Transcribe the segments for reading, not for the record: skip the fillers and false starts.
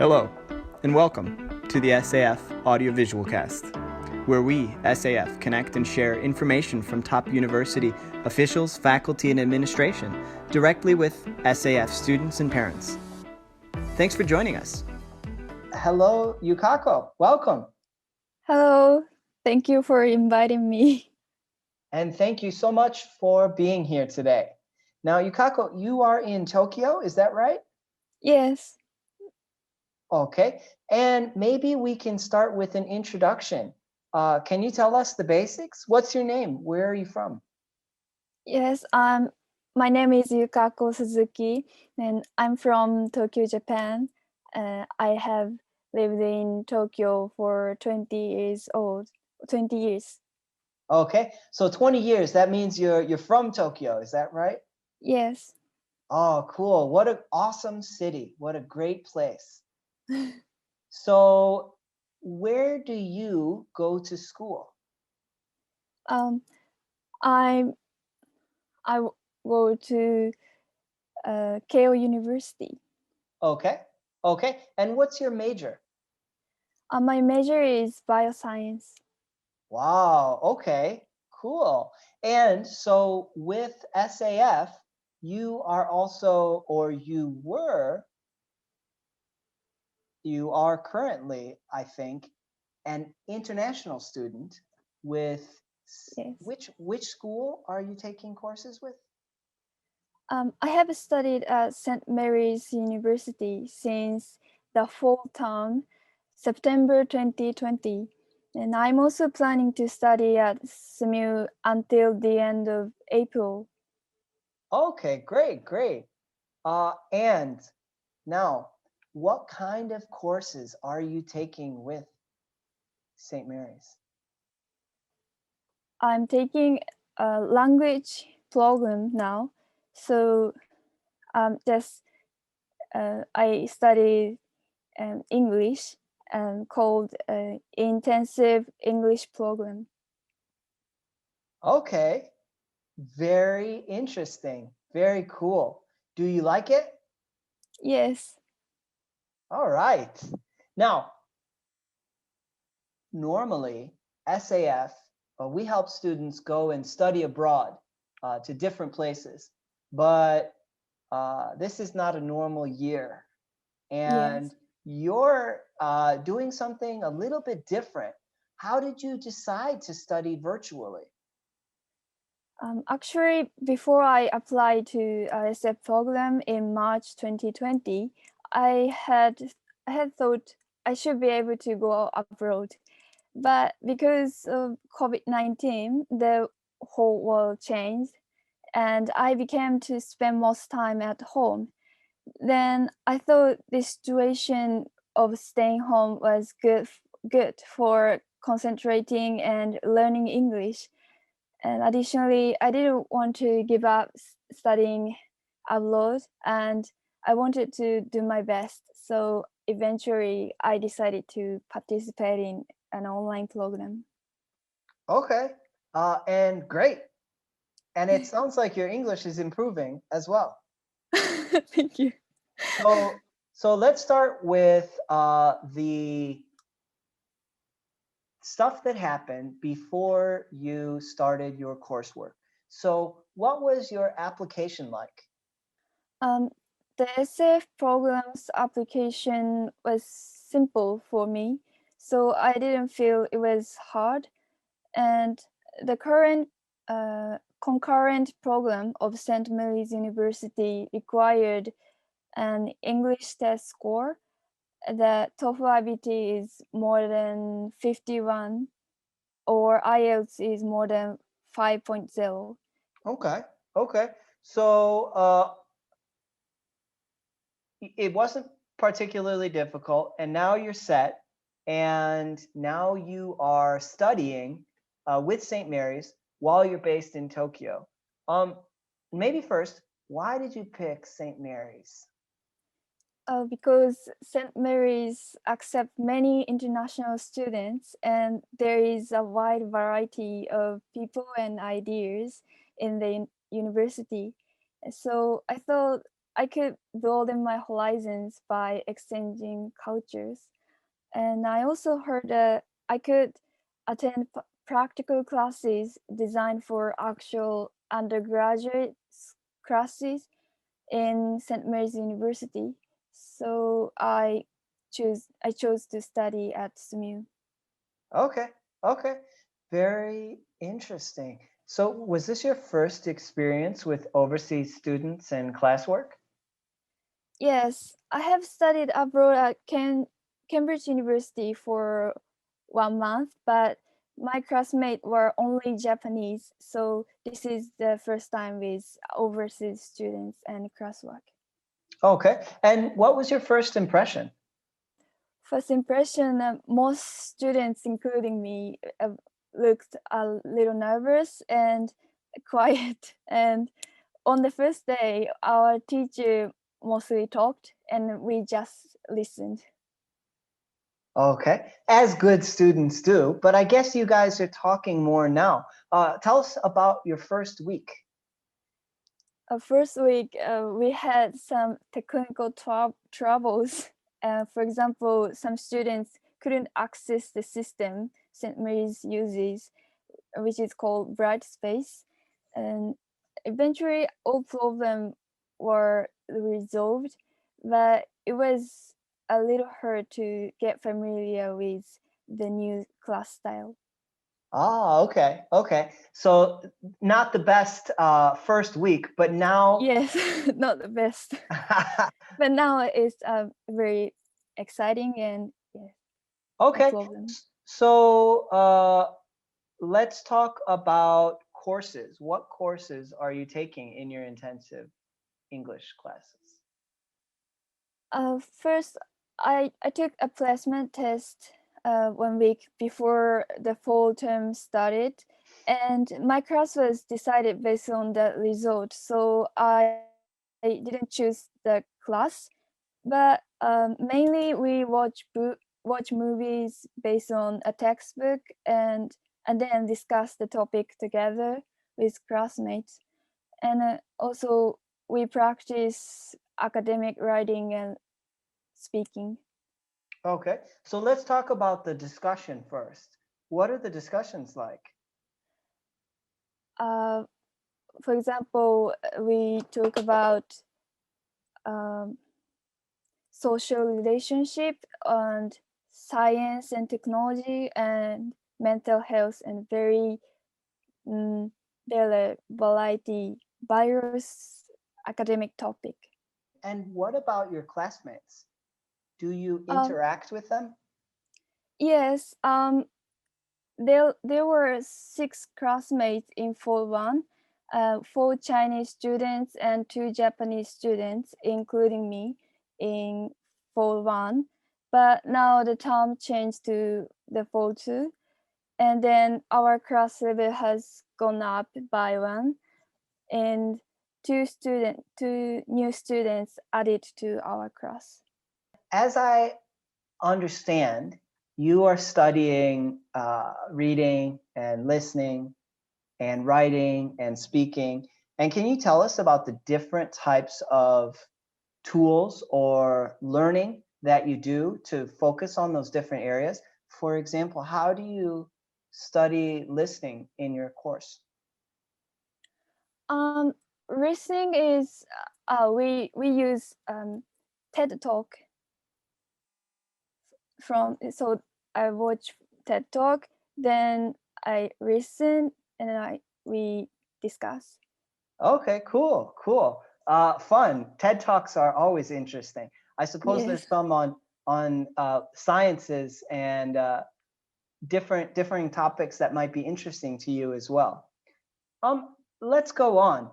Hello, and welcome to the SAF Audiovisual Cast, where we, SAF, connect and share information from top university officials, faculty, and administration directly with SAF students and parents. Thanks for joining us. Hello, Yukako. Welcome. Hello. Thank you for inviting me. And thank you so much for being here today. Now, Yukako, you are in Tokyo, is that right? Yes. Okay. And maybe we can start with an introduction. Can you tell us the basics? What's your name? Where are you from? Yes. My name is Yukako Suzuki, and I'm from Tokyo, Japan. I have lived in Tokyo for 20 years. Okay. So 20 years, that means you're from Tokyo, is that right? Yes. Oh, cool. What an awesome city. What a great place. So, where do you go to school? I I go to Keio University. Okay. Okay. And what's your major? My major is bioscience. Wow. Okay. Cool. And so with SAF, you are also, or you are currently, I think, an international student with Yes. which school are you taking courses with? I have studied at St. Mary's University since the fall term, September 2020, and I'm also planning to study at SMU until the end of April. Okay, great, great. And now, what kind of courses are you taking with St. Mary's? I'm taking a language program now, so just I study English called Intensive English Program. Okay, very interesting, very cool. Do you like it? Yes. All right. Now, normally, SAF, we help students go and study abroad to different places, but this is not a normal year. And Yes. you're doing something a little bit different. How did you decide to study virtually? Actually, before I applied to SF program in March 2020, I had thought I should be able to go abroad, but because of COVID-19, the whole world changed, and I began to spend most time at home. Then I thought the situation of staying home was good for concentrating and learning English. And additionally, I didn't want to give up studying abroad, and I wanted to do my best. So eventually, I decided to participate in an online program. Okay, and great. And it sounds like your English is improving as well. Thank you. So let's start with the stuff that happened before you started your coursework. So what was your application like? The SF program's application was simple for me, so I didn't feel it was hard. And the current concurrent program of St. Mary's University required an English test score. The TOEFL IBT is more than 51, or IELTS is more than 5.0. Okay, okay. So it wasn't particularly difficult, and now you're set, and now you are studying with St. Mary's while you're based in Tokyo. Maybe first, why did you pick St. Mary's? Because St. Mary's accept many international students, and there is a wide variety of people and ideas in the university. So I thought I could broaden my horizons by exchanging cultures. And I also heard that I could attend practical classes designed for actual undergraduate classes in St. Mary's University. So I chose to study at SMU. Okay, okay. Very interesting. So, was this your first experience with overseas students and classwork? Yes, I have studied abroad at Cambridge University for 1 month, but my classmates were only Japanese, so this is the first time with overseas students and classwork. Okay. And what was your first impression? First impression, most students, including me, looked a little nervous and quiet. And on the first day, our teacher mostly talked and we just listened. Okay, as good students do, but I guess you guys are talking more now. Tell us about your first week. First week, we had some technical troubles. For example, some students couldn't access the system St. Mary's uses, which is called Bright Space. And eventually, all problems were resolved, but it was a little hard to get familiar with the new class style. Ah, okay, okay. So not the best first week, but now. Yes, not the best. But now it's very exciting and yeah, no Okay, problem. so let's talk about courses. What courses are you taking in your intensive English classes? First, I took a placement test 1 week before the fall term started, and my class was decided based on the result. So I didn't choose the class, but mainly we watch movies based on a textbook and then discuss the topic together with classmates. And also we practice academic writing and speaking. Okay, so let's talk about the discussion first. What are the discussions like? Uh, for example, we talk about um, social relationship and science and technology and mental health and mm, there are variety various academic topic. And what about your classmates? Do you Um, interact with them? yes, there were 6 classmates in fall one, 4 Chinese students and 2 Japanese students, including me, in fall one. But now the term changed to the fall two, and then our class level has gone up by one, and two new students added to our class. As I understand, you are studying reading and listening and writing and speaking. And can you tell us about the different types of tools or learning that you do to focus on those different areas? For example, how do you study listening in your course? Um, Listening is we use TED Talk from so I watch TED Talk, then I listen, and then I we discuss. Okay, cool, cool. Fun. TED Talks are always interesting. I suppose Yes. there's some on sciences and differing topics that might be interesting to you as well. Let's go on.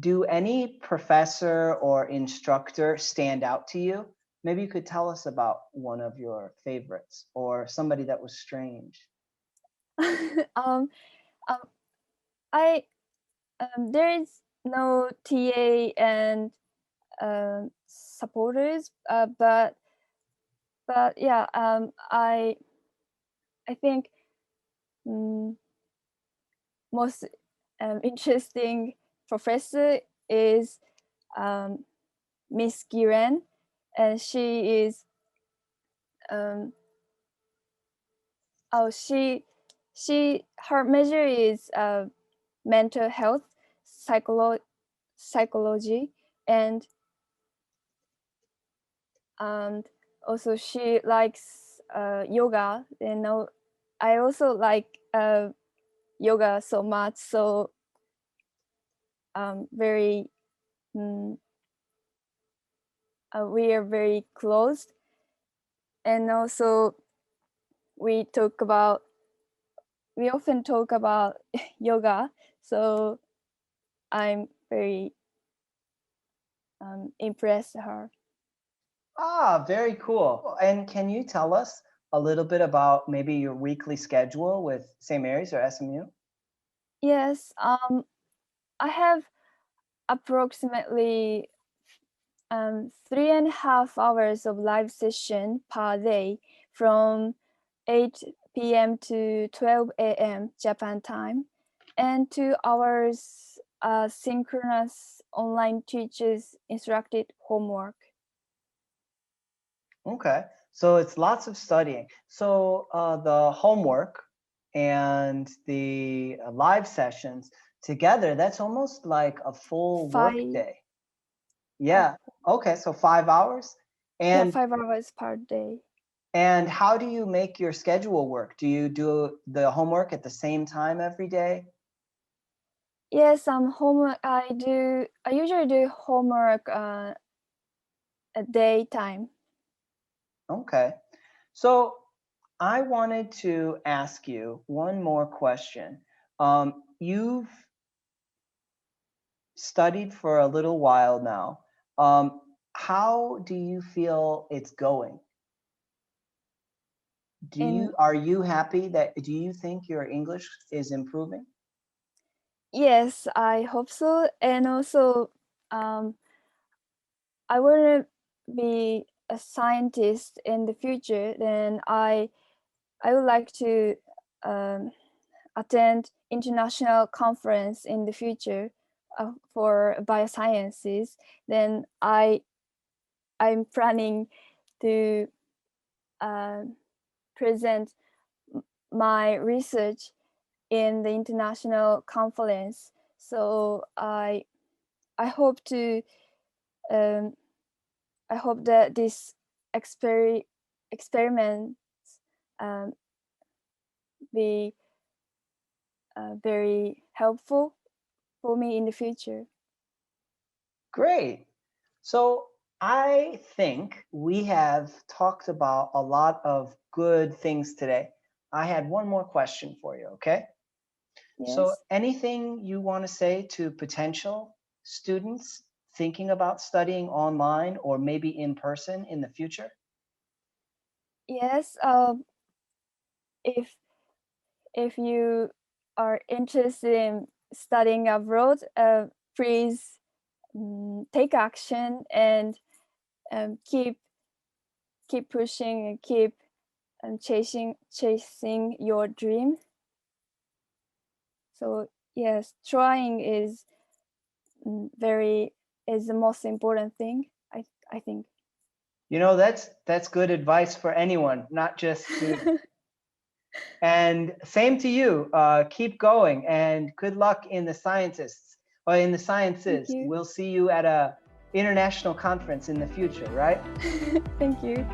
Do any professor or instructor stand out to you? Maybe you could tell us about one of your favorites or somebody that was strange. um, um, I there is no TA and supporters, but yeah, I think um, most interesting professor is um, Miss Giren, and she is her major is mental health, psychology, and also she likes yoga. I also like yoga so much, so very we are very close, and also we often talk about yoga, so I'm very impressed her. Ah, very cool. And can you tell us a little bit about maybe your weekly schedule with St. Mary's or SMU? Yes, I have approximately 3.5 hours of live session per day from 8 p.m. to 12 a.m. Japan time, and 2 hours synchronous online teachers instructed homework. Okay, so it's lots of studying. So the homework and the live sessions together, that's almost like a full work day. Yeah. Okay, so 5 hours. Yeah, And 5 hours per day. and how do you make your schedule work? Do you do the homework at the same time every day? Yes, homework. I usually do homework at daytime. Okay. So I wanted to ask you one more question. You've studied for a little while now. How do you feel it's going? Are you happy do you think your English is improving? Yes, I hope so. And also, I want to be a scientist in the future. Then I would like to attend international conference in the future for biosciences. Then I'm planning to present my research in the international conference. So I hope to I hope that this experiments be very helpful for me in the future. Great. So I think we have talked about a lot of good things today. I had one more question for you, okay? So Yes. anything you want to say to potential students thinking about studying online or maybe in person in the future? Yes. If you are interested in studying abroad, please take action and keep pushing and keep chasing your dream. So yes, trying is the most important thing. I think. You know, that's good advice for anyone, not just students. And same to you. Keep going and good luck in the scientists or in the Thank sciences. you. We'll see you at a international conference in the future, right? Thank you.